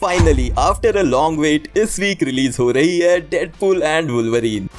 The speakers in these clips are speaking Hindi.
Finally after a long wait इस वीक रिलीज हो रही है डेडपूल एंड वुल्वरीन।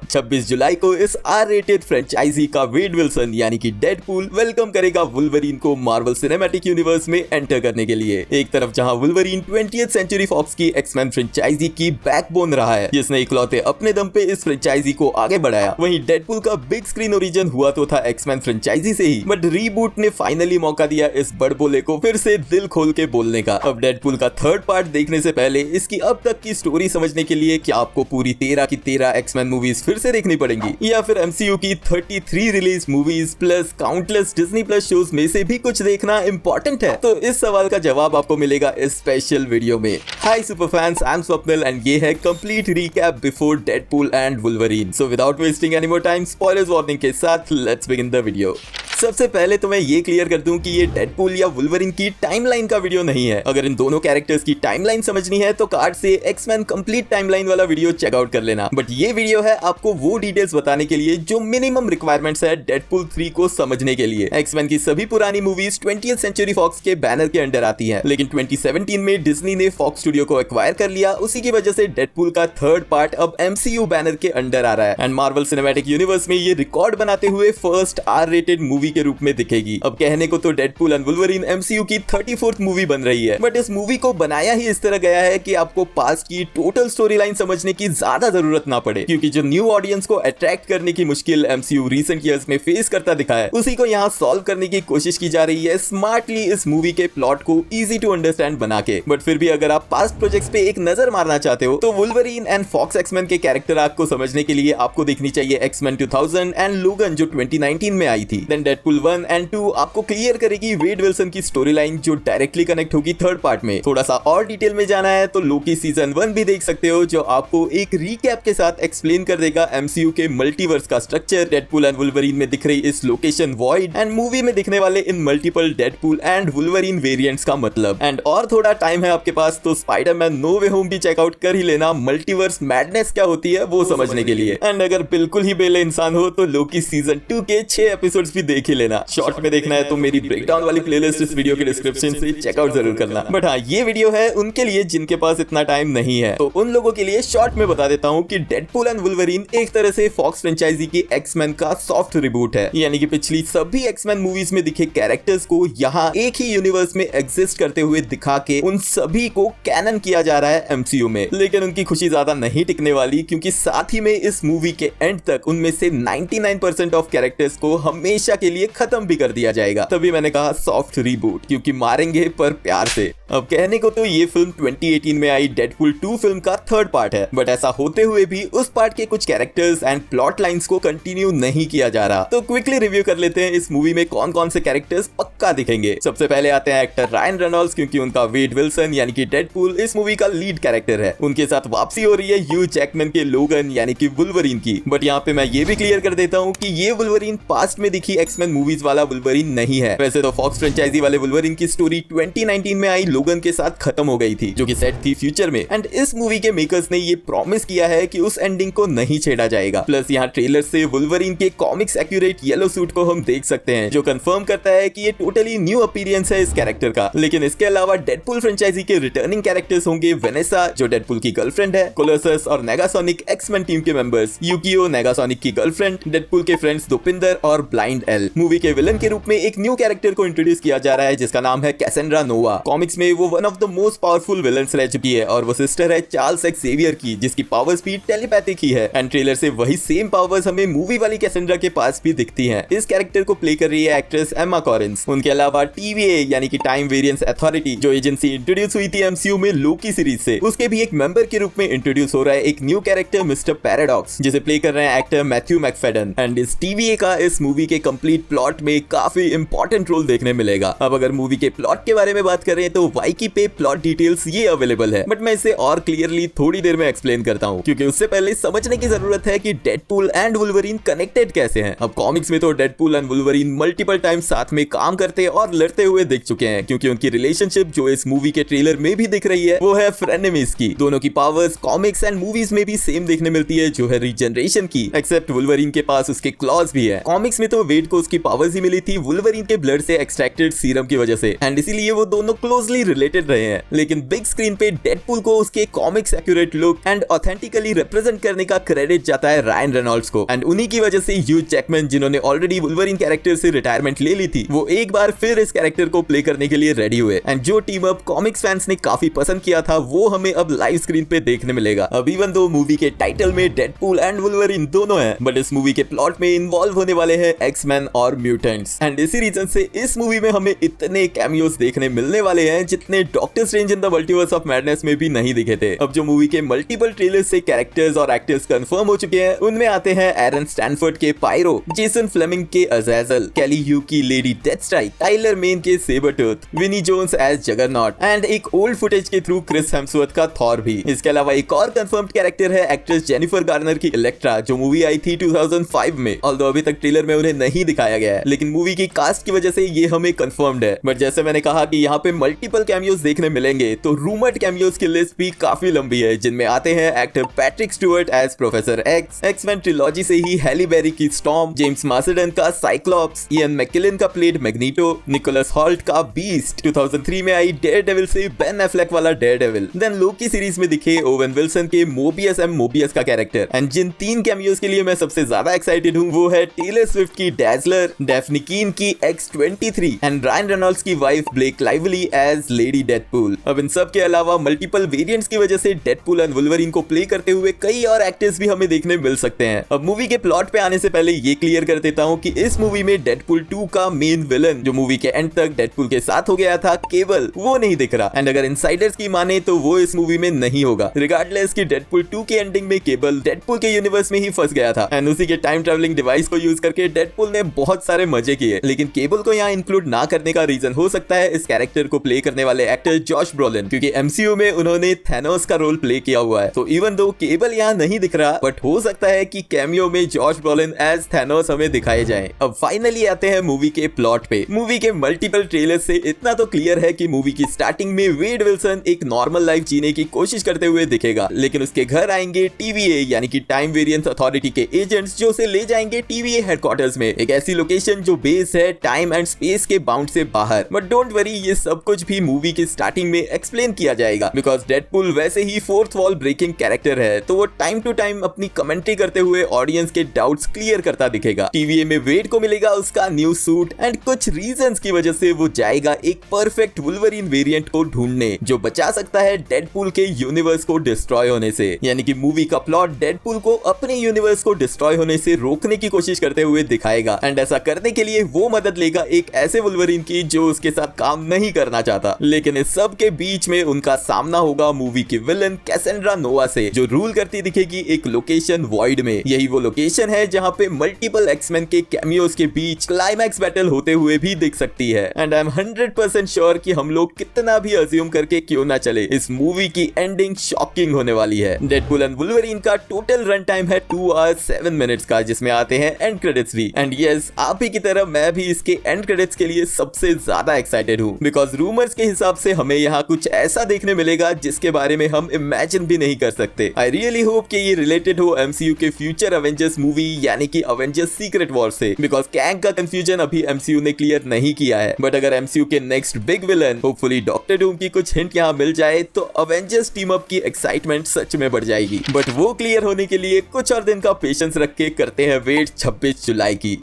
26 जुलाई को इस आर रेटेड फ्रेंचाइजी का वेड विल्सन यानी कि डेडपूल वेलकम करेगा वुल्वरीन को मार्वल सिनेमैटिक यूनिवर्स में एंटर करने के लिए। एक तरफ जहां वुल्वरीन 20th सेंचुरी फॉक्स की एक्समैन फ्रेंचाइजी की बैकबोन रहा है जिसने इकलौते अपने दम पे इस फ्रेंचाइजी को आगे बढ़ाया, वहीं डेडपूल का बिग स्क्रीन ओरिजिन हुआ तो था एक्समैन फ्रेंचाइजी से ही, बट रीबूट ने फाइनली मौका दिया इस बड़बोले को फिर से दिल खोल के बोलने का। अब डेडपूल का थर्ड पार्ट देखने से पहले इसकी अब तक की स्टोरी समझने के लिए क्या आपको पूरी 13 की 13 एक्समैन मूवीज फिर से देखनी पड़ेंगी या फिर एमसीयू की 33 release movies plus countless Disney plus shows में से भी कुछ देखना इंपॉर्टेंट है? तो इस सवाल का जवाब आपको मिलेगा इस स्पेशल वीडियो में। Hi super fans, I am Swapnil and ये है complete recap before Deadpool and Wolverine. So without wasting any more time, spoilers warning के साथ लेट्स बिगिन द वीडियो। सबसे पहले तो मैं ये क्लियर कर दूं कि ये डेडपूल या वुल्वरीन की टाइमलाइन का वीडियो नहीं है। अगर इन दोनों कैरेक्टर्स की टाइमलाइन समझनी है तो कार्ड से एक्समैन कंप्लीट टाइमलाइन वाला वीडियो चेकआउट कर लेना, बट ये वीडियो है आपको वो डिटेल्स बताने के लिए जो मिनिमम रिक्वायरमेंट्स है डेडपूल 3 को समझने के लिए। एक्समैन की सभी पुरानी मूवीज 20th सेंचुरी फॉक्स के बैनर के अंडर आती हैं, लेकिन 2017 में डिज्नी ने फॉक्स स्टूडियो को एक्वायर कर लिया। उसी की वजह से डेडपूल का थर्ड पार्ट अब एमसीयू बैनर के अंडर आ रहा है एंड मार्वल सिनेमैटिक यूनिवर्स में ये रिकॉर्ड बनाते हुए फर्स्ट आर रेटेड मूवी के रूप में दिखेगी। अब कहने को तो डेडपूल एंड वुल्वरीन एमसीयू की 34th मूवी बन रही है, बट इस मूवी को बनाया ही इस तरह गया है कि आपको पास्ट की टोटल स्टोरी लाइन समझने की ज्यादा जरूरत ना पड़े, क्योंकि जो न्यू ऑडियंस को अट्रैक्ट करने की मुश्किल एमसीयू रीसेंट ईयर्स में फेस करता दिखा है, उसी को यहाँ सॉल्व करने की कोशिश की जा रही है स्मार्टली इस मूवी के प्लॉट को इजी टू अंडरस्टैंड बना के। बट फिर भी अगर आप पास्ट प्रोजेक्ट्स पे एक नजर मारना चाहते हो तो वुल्वरीन एंड फॉक्स एक्समैन के कैरेक्टर आर्क को समझने के लिए आपको देखनी चाहिए एक्समैन 2000 एंड लोगन जो 2019 में आई थी। देन डेडपूल 1 एंड 2 आपको क्लियर करेगी वेड विल्सन की स्टोरी लाइन जो डायरेक्टली कनेक्ट होगी थर्ड पार्ट में। थोड़ा सा और डिटेल में जाना है तो लोकी सीजन 1 भी देख सकते हो जो आपको एक रीकैप के साथ एक्सप्लेन कर देगा एमसीयू के मल्टीवर्स का स्ट्रक्चर, डेडपूल एंड वुल्वरीन में दिख रही इस लोकेशन वॉइड एंड मूवी में दिखने वाले इन multiple Deadpool and Wolverine variants का मतलब। एंड और थोड़ा टाइम है आपके पास तो स्पाइडरमैन नो वे होम भी चेकआउट कर ही लेना मल्टीवर्स मैडनेस क्या होती है वो समझने के लिए। एंड अगर बिल्कुल ही बेले इंसान हो तो लोकी सीजन 2 के 6 एपिसोड्स भी देख ही लेना। शॉर्ट में देखना है तो मेरी ब्रेकडाउन वाली प्लेलिस्ट इस वीडियो के डिस्क्रिप्शन से चेकआउट जरूर करना। बट हाँ, ये वीडियो है उनके लिए जिनके पास इतना टाइम नहीं है, तो उन लोगों के लिए शॉर्ट में बता देता हूँ कि डेडपूल एंड वुल्वरीन एक तरह से फॉक्स फ्रेंचाइजी की एक्समैन का सॉफ्ट रिबूट है, यानी कि पिछली सभी एक्समैन मूवीज में दिखे कैरेक्टर्स को यहाँ एक ही यूनिवर्स में एग्जिस्ट करते हुए दिखा के उन सभी को कैनन किया जा रहा है एमसीयू में। लेकिन उनकी खुशी ज्यादा नहीं टिकने वाली, क्योंकि साथ ही में इस मूवी के एंड तक उनमें से 99% ऑफ कैरेक्टर्स को हमेशा के लिए खत्म भी कर दिया जाएगा। तभी मैंने कहा सॉफ्ट रीबूट, क्योंकि मारेंगे पर प्यार से। अब कहने को तो ये फिल्म 2018 में आई डेडपूल 2 फिल्म का थर्ड पार्ट है, बट ऐसा होते हुए भी उस पार्ट के कुछ कैरेक्टर्स एंड प्लॉट लाइंस को कंटिन्यू नहीं किया जा रहा। तो क्विकली रिव्यू कर लेते हैं इस मूवी में कौन कौन से कैरेक्टर्स पक्का दिखेंगे। सबसे पहले आते हैं एक्टर रायन रेनॉल्ड्स, क्योंकि उनका वेड विल्सन यानी कि डेडपूल इस मूवी का लीड कैरेक्टर है। उनके साथ वापसी हो रही है ह्यू जैकमैन के लोगन यानी कि वुल्वरीन की। बट यहाँ पे मैं ये भी क्लियर कर देता हूँ कि ये वुल्वरीन पास्ट में दिखी एक्समैन मूवीज वाला वुल्वरीन नहीं है। वैसे तो फॉक्स फ्रेंचाइजी वाले वुल्वरीन की स्टोरी 2019 में आई लोगन के साथ खत्म हो गई थी, जो कि सेट थी फ्यूचर में। एंड इस मूवी के मेकर्स ने ये प्रॉमिस किया है कि उस एंडिंग को नहीं छेड़ा जाएगा। प्लस यहाँ ट्रेलर से वुल्वरीन के कॉमिक्स एक्यूरेट येलो सूट को हम देख सकते हैं, जो कंफर्म करता है कि ये टोटली न्यू अपीयरेंस है इस कैरेक्टर का। लेकिन इसके अलावा डेडपूल फ्रेंचाइजी के रिटर्निंग कैरेक्टर्स होंगे वेनेसा जो डेडपूल की गर्लफ्रेंड है, कोलोसस और नेगासोनिक एक्समैन टीम के मेंबर्स, यूकियो नेगासोनिक की गर्लफ्रेंड, डेडपूल के फ्रेंड्स दोपिंदर और ब्लाइंड एल। मूवी के विलन के रूप में एक न्यू कैरेक्टर को इंट्रोड्यूस किया जा रहा है जिसका नाम है कैसेंड्रा नोवा। कॉमिक्स में वो one of the most powerful villains रह चुकी है और वो सिस्टर है चार्ल्स एक्स ज़ेवियर की, जिसकी पावर्स भी टेलीपैथिक ही है। एंड ट्रेलर से वही सेम पावर्स हमें मूवी वाली कैसेंड्रा के पास भी दिखती हैं। इस कैरेक्टर को प्ले कर रही है एक्ट्रेस एम्मा कॉरिन्स। उनके अलावा टीवीए यानी कि टाइम वेरिएंस अथॉरिटी जो एजेंसी इंट्रोड्यूस हुई थी एमसीयू में लोकी सीरीज से, उसके भी एक मेंबर के रूप में इंट्रोड्यूस हो रहा है एक न्यू कैरेक्टर मिस्टर पैराडॉक्स, जिसे प्ले कर रहे हैं एक्टर मैथ्यू मैकफेडन। एंड इस टीवीए का इस मूवी के कंप्लीट प्लॉट में काफी इंपॉर्टेंट रोल देखने मिलेगा। अब अगर मूवी के प्लॉट के बारे में बात करें तो वाइकी पे प्लॉट डिटेल्स ये अवेलेबल है, बट मैं इसे और क्लियरली थोड़ी देर में एक्सप्लेन करता हूँ, क्योंकि उससे पहले समझने की जरूरत है कि डेडपूल एंड वुल्वरीन कनेक्टेड कैसे हैं। अब कॉमिक्स में तो Deadpool and Wolverine multiple time साथ में काम करते और लड़ते हुए दिख चुके हैं, क्योंकि उनकी रिलेशनशिप जो इस मूवी के ट्रेलर में भी दिख रही है वो है फ्रेनेमीज की। दोनों की पावर्स कॉमिक्स एंड मूवीज में भी सेम देखने मिलती है, जो है रीजनरेशन की, एक्सेप्ट वुल्वरीन के पास उसके क्लॉज भी है। कॉमिक्स में तो वेड को की पावर्स ही मिली थी वुल्वरीन के ब्लड से एक्सट्रैक्टेड सीरम की वजह से, एंड इसीलिए वो दोनों क्लोजली रिलेटेड रहे हैं। लेकिन बिग स्क्रीन पे डेडपूल को उसके comics accurate look and authentically represent करने का क्रेडिट जाता है रायन रेनॉल्ड्स को, एंड उन्हीं की वजह से ह्यू जैकमैन, जिन्होंने ऑलरेडी वुल्वरीन कैरेक्टर से रिटायरमेंट ले ली थी, वो एक बार फिर इस कैरेक्टर को प्ले करने के लिए रेडी हुए। एंड जो टीम अप कॉमिक्स फैंस ने काफी पसंद किया था वो हमें अब लाइव स्क्रीन पे देखने मिलेगा। अब इवन दो मूवी के टाइटल में डेडपूल एंड वुल्वरीन दोनों हैं, बट इस मूवी के प्लॉट में इन्वॉल्व होने वाले हैं एक्समैन और म्यूटेंट्स, एंड इसी रीजन से इस मूवी में हमें इतने कैमियोस देखने मिलने वाले हैं जितने Doctor Strange in the Multiverse of Madness में भी नहीं दिखे थे। अब जो मूवी के मल्टीपल ट्रेलर्स से कैरेक्टर्स और एक्टर्स कंफर्म हो चुके हैं, उनमें आते हैं एरन स्टैनफोर्ड के पायरो, जेसन फ्लेमिंग के अज़ाज़ल, केली ह्यू की लेडी डेथस्ट्राइक, टाइलर मेन के Sabretooth, Vinnie Jones as Juggernaut, and एक ओल्ड फुटेज के थ्रू क्रिस हेम्सवर्थ का थॉर भी। इसके अलावा एक और कंफर्म्ड कैरेक्टर है एक्ट्रेस जेनिफर गार्नर की इलेक्ट्रा, जो मूवी आई थी 2005 में, ऑल्दो अभी तक ट्रेलर में उन्हें नहीं दिखाया गया है, लेकिन मूवी की कास्ट की वजह से ये हमें कंफर्म्ड है। बट जैसे मैंने कहा कि यहाँ पे मल्टीपल कैमियोस देखने मिलेंगे, तो रूमर्ड कैमियोस की लिस्ट भी काफी लंबी है, जिनमें आते हैं actor Patrick Stewart as Professor X, X-Men trilogy से ही हैली बेरी की स्टॉर्म, जेम्स मार्सेडन का साइक्लॉप्स, इयन मैकेलन का प्लेड मैग्नीटो, निकोलस हॉल्ट का बीस्ट, 2003 में आई डेयरडेविल से बेन एफ्लेक वाला डेयरडेविल, देन लोकी सीरीज में दिखे ओवेन विल्सन के मोबियस का कैरेक्टर। एंड जिन 3 कैमियोस के लिए मैं सबसे ज्यादा एक्साइटेड हूँ वो है टेलर स्विफ्ट की डैज़लर, डेफ्नी कीन की X-23 एंड रायन रेनॉल्ड्स की wife Blake Lively as Lady Deadpool. अब इन सब के अलावा मल्टीपल वेरिएंट्स की वजह से डेडपूल एंड वुल्वरीन को प्ले करते हुए कई और एक्टर्स भी हमें देखने मिल सकते हैं। अब मूवी के प्लॉट पे आने से पहले ये क्लियर कर देता हूँ कि इस मूवी में डेडपूल 2 का मेन विलन, जो मूवी के एंड तक डेडपूल के साथ हो गया था, केबल, वो नहीं दिख रहा, एंड अगर इनसाइडर्स की माने तो वो इस मूवी में नहीं होगा। रिगार्डलेस कि डेडपूल 2 की एंडिंग में केबल डेडपूल के यूनिवर्स में ही फंस गया था, एंड उसी के टाइम ट्रैवलिंग डिवाइस को यूज करके डेडपूल ने बहुत सारे मजे किए, लेकिन केबल को यहाँ इंक्लूड ना करने का रीजन हो सकता है इस कैरेक्टर को प्ले करने वाले एक्टर जॉश ब्रोलिन, क्योंकि एमसीयू में उन्होंने थैनोस का रोल प्ले किया हुआ है। तो इवन दो केबल यहाँ नहीं दिख रहा, बट हो सकता है कि कैमियो में जॉश ब्रोलिन एज थैनोस हमें दिखाए जाएं। अब फाइनली आते हैं मूवी के प्लॉट पे। मूवी के मल्टीपल ट्रेलर से इतना तो क्लियर है कि मूवी की स्टार्टिंग में वेड विल्सन एक नॉर्मल लाइफ जीने की कोशिश करते हुए दिखेगा, लेकिन उसके घर आएंगे टीवीए यानी कि टाइम वेरिएंस अथॉरिटी के एजेंट्स, जो उसे ले जाएंगे टीवीए हेडक्वार्टर्स में, एक ऐसी लोकेशन जो बेस है टाइम एंड स्पेस के बाउंड से बाहर। बट डोंट वरी, ये सब कुछ भी मूवी की स्टार्टिंग में एक्सप्लेन किया जाएगा, बिकॉज डेडपूल वैसे ही फोर्थ वॉल ब्रेकिंग कैरेक्टर है, तो वो टाइम टू टाइम अपनी कमेंट्री करते हुए ऑडियंस के डाउट्स क्लियर करता दिखेगा। टीवीए में वेड को मिलेगा उसका न्यू सूट, एंड कुछ रीजंस की वजह से वो जाएगा एक परफेक्ट वुल्वरीन वेरिएंट को ढूंढने, जो बचा सकता है डेडपूल के यूनिवर्स को डिस्ट्रॉय होने से। यानी कि मूवी का प्लॉट डेडपूल को अपने यूनिवर्स को डिस्ट्रॉय होने से रोकने की कोशिश करते हुए दिखाएगा, एंड ऐसा करने के लिए वो मदद लेगा एक ऐसे वुल्वरीन की जो उसके साथ काम नहीं करना चाहता। लेकिन इस सब के बीच में उनका सामना होगा मूवी की विलन कैसेंड्रा नोवा से, जो रूल करती दिखेगी एक लोकेशन वॉइड में। यही वो लोकेशन है जहां पे मल्टीपल एक्समैन के कैमियोस के बीच क्लाइमैक्स बैटल होते हुए भी दिख सकती है। एंड आई एम 100% श्योर कि हम लोग कितना भी अज्यूम करके क्यों ना चले, इस मूवी की एंडिंग शॉकिंग होने वाली है। डेडपूल एंड वुल्वरीन का टोटल रन टाइम है 2 hours 7 minutes का, जिसमें आते हैं एंड क्रेडिट्स भी। एंड यस, आप ही की तरह मैं भी इसके एंड क्रेडिट्स के लिए सबसे ज्यादा एक्साइटेड हूँ, बिकॉज रूमर्स के हिसाब से हमें यहाँ कुछ ऐसा देखने मिलेगा जिसके बारे में हम इमेजिन भी नहीं कर सकते। आई रियली होप कि ये रिलेटेड हो एमसीयू के फ्यूचर अवेंजर्स मूवी यानी कि अवेंजर्स सीक्रेट वॉर से, बिकॉज कैंग का कंफ्यूजन अभी एमसीयू ने क्लियर नहीं किया है। बट अगर एमसीयू के next big villain hopefully doctor Doom की कुछ हिंट यहाँ मिल जाए तो अवेंजर्स टीम अप की एक्साइटमेंट सच में बढ़ जाएगी। बट वो क्लियर होने के लिए कुछ और दिन का पेशेंस रख के करते हैं वेट 26 जुलाई की।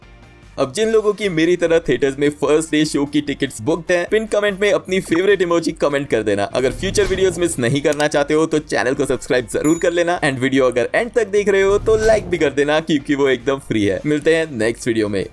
अब जिन लोगों की मेरी तरह थिएटर्स में फर्स्ट डे शो की टिकट्स बुक्ड हैं, पिन कमेंट में अपनी फेवरेट इमोजी कमेंट कर देना। अगर फ्यूचर वीडियोस मिस नहीं करना चाहते हो तो चैनल को सब्सक्राइब जरूर कर लेना, एंड वीडियो अगर एंड तक देख रहे हो तो लाइक भी कर देना, क्योंकि वो एकदम फ्री है। मिलते हैं नेक्स्ट वीडियो में।